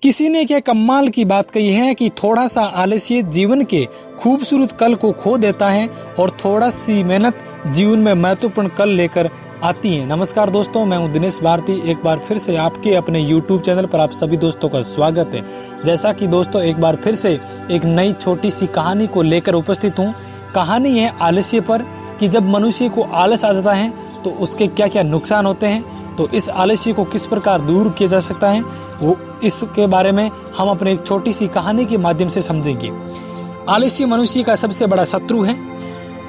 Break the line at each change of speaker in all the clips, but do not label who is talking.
किसी ने क्या कमाल की बात कही है कि थोड़ा सा आलस्य जीवन के खूबसूरत कल को खो देता है और थोड़ा सी मेहनत जीवन में महत्वपूर्ण कल लेकर आती है। नमस्कार दोस्तों, मैं हूं दिनेश भारती। एक बार फिर से आपके अपने YouTube चैनल पर आप सभी दोस्तों का स्वागत है। जैसा कि दोस्तों एक बार फिर से एक नई छोटी सी कहानी को लेकर उपस्थित हूं। कहानी है आलस्य पर कि जब मनुष्य को आलस आ जाता है तो उसके क्या क्या नुकसान होते हैं, तो इस आलस्य को किस प्रकार दूर किया जा सकता है, वो इसके बारे में हम अपने एक छोटी सी कहानी के माध्यम से समझेंगे। आलस्य मनुष्य का सबसे बड़ा शत्रु है।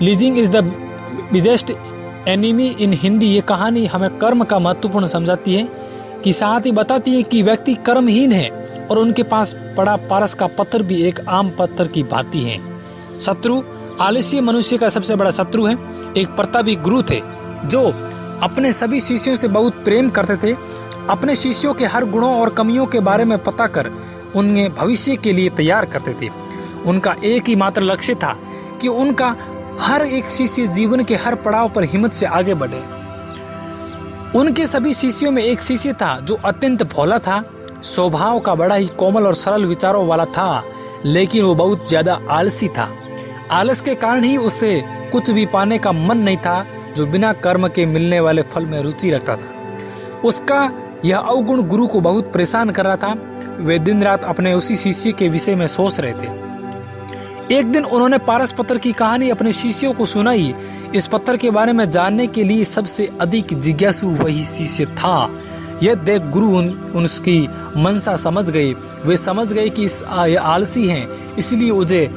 Laziness is the biggest enemy in Hindi. ये कहानी हमें कर्म का महत्वपूर्ण समझाती है कि साथ ही बताती है कि व्यक्ति कर्महीन है और उनके पास पड़ा पारस का पत्थर भी एक आम पत्थर की भांति है। शत्रु आलस्य मनुष्य का सबसे बड़ा शत्रु है। एक प्रतापी गुरु थे जो अपने सभी शिष्यों से बहुत प्रेम करते थे। अपने शिष्यों के हर गुणों और कमियों के बारे में पता कर उन्हें भविष्य के लिए तैयार करते थे। उनका एक ही मात्र लक्ष्य था कि उनका हर एक शिष्य जीवन के हर पड़ाव पर हिम्मत से आगे बढ़े। उनके सभी शिष्यों में एक शिष्य था जो अत्यंत भोला था, स्वभाव का बड़ा ही कोमल और सरल विचारों वाला था, लेकिन वो बहुत ज्यादा आलसी था। आलस के कारण ही उसे कुछ भी पाने का मन नहीं था, जो बिना कर्म के मिलने वाले फल में रुचि रखता था। उसका यह अवगुण गुरु को बहुत परेशान कर रहा था। वे दिन रात अपने उसी शिष्य के विषय में सोच रहे थे। एक दिन उन्होंने पारस पत्थर की कहानी अपने शिष्यों को सुनाई। इस पत्थर के बारे में जानने के लिए सबसे अधिक जिज्ञासु वही शिष्य था। यह देख गुरु उसकी मनसा समझ गए। वे समझ गए कि ये आलसी हैं, इसलिए उसे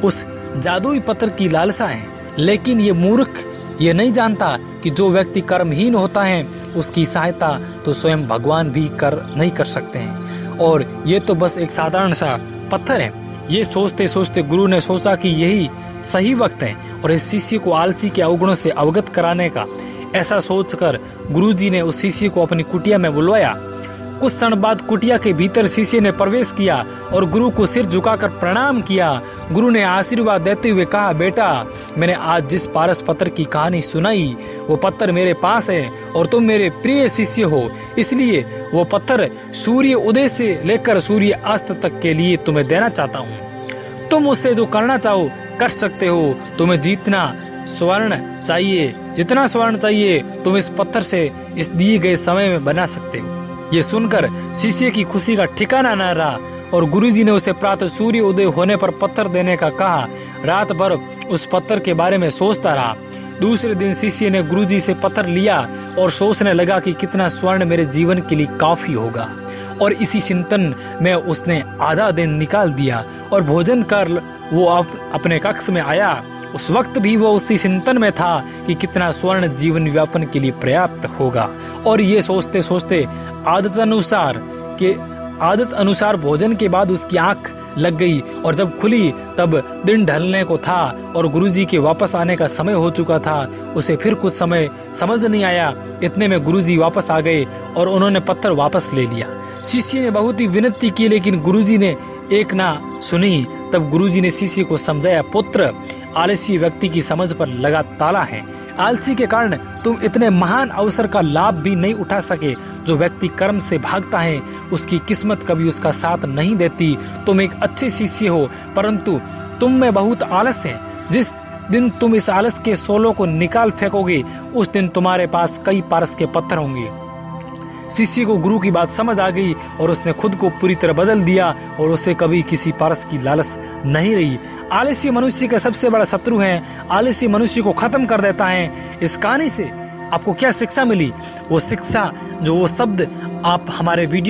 उस जादुई पत्थर की लालसा है। लेकिन ये मूर्ख ये नहीं जानता कि जो व्यक्ति कर्महीन होता है उसकी सहायता तो स्वयं भगवान भी नहीं कर सकते हैं, और ये तो बस एक साधारण सा पत्थर है। ये सोचते सोचते गुरु ने सोचा कि यही सही वक्त है और इस शिष्य को आलसी के अवगुणों से अवगत कराने का। ऐसा सोचकर गुरुजी ने उस शिष्य को अपनी कुटिया में बुलवाया। कुछ क्षण बाद कुटिया के भीतर शिष्य ने प्रवेश किया और गुरु को सिर झुकाकर प्रणाम किया। गुरु ने आशीर्वाद देते हुए कहा, बेटा, मैंने आज जिस पारस पत्थर की कहानी सुनाई वो पत्थर मेरे पास है और तुम मेरे प्रिय शिष्य हो, इसलिए वो पत्थर सूर्य उदय से लेकर सूर्य अस्त तक के लिए तुम्हें देना चाहता हूँ। तुम उससे जो करना चाहो कर सकते हो। तुम्हें जितना स्वर्ण चाहिए तुम इस पत्थर से इस दिए गए समय में बना सकते हो। ये सुनकर शिष्य की खुशी का ठिकाना न रहा और गुरुजी ने उसे प्रातः सूर्य उदय होने पर पत्थर देने का कहा। रात भर उस पत्थर के बारे में सोचता रहा। दूसरे दिन शिष्य ने गुरुजी से पत्थर लिया और सोचने लगा कि कितना स्वर्ण मेरे जीवन के लिए काफी होगा, और इसी चिंतन में उसने आधा दिन निकाल दिया और भोजन कर वो अपने कक्ष में आया। उस वक्त भी वो उसी चिंतन में था कि कितना स्वर्ण जीवन व्यापन के लिए पर्याप्त होगा, और ये सोचते सोचते आदत अनुसार भोजन के बाद उसकी आंख लग गई, और जब खुली तब दिन ढलने को था और गुरुजी के वापस आने का समय हो चुका था। उसे फिर कुछ समय समझ नहीं आया। इतने में गुरुजी वापस आ गए और उन्होंने पत्थर वापस ले लिया। शिष्य ने बहुत ही विनती की, लेकिन गुरुजी ने एक ना सुनी। तब गुरुजी ने शिष्य को समझाया, पुत्र, आलसी व्यक्ति की समझ पर लगा ताला है। आलसी के कारण तुम इतने महान अवसर का लाभ भी नहीं उठा सके। जो व्यक्ति कर्म से भागता है उसकी किस्मत कभी उसका साथ नहीं देती। तुम एक अच्छे शिष्य हो, परंतु तुम में बहुत आलस है। जिस दिन तुम इस आलस के सोलों को निकाल फेंकोगे उस दिन तुम्हारे पास कई पारस के पत्थर होंगे। शिष्य को गुरु की बात समझ आ गई और उसने खुद को पूरी तरह बदल दिया और उसे कभी किसी पारस की लालच नहीं रही। आलस्य मनुष्य का सबसे बड़ा शत्रु है। आलस्य मनुष्य को खत्म कर देता है। इस कहानी से आपको क्या शिक्षा मिली, वो शिक्षा जो वो शब्द आप हमारे वीडियो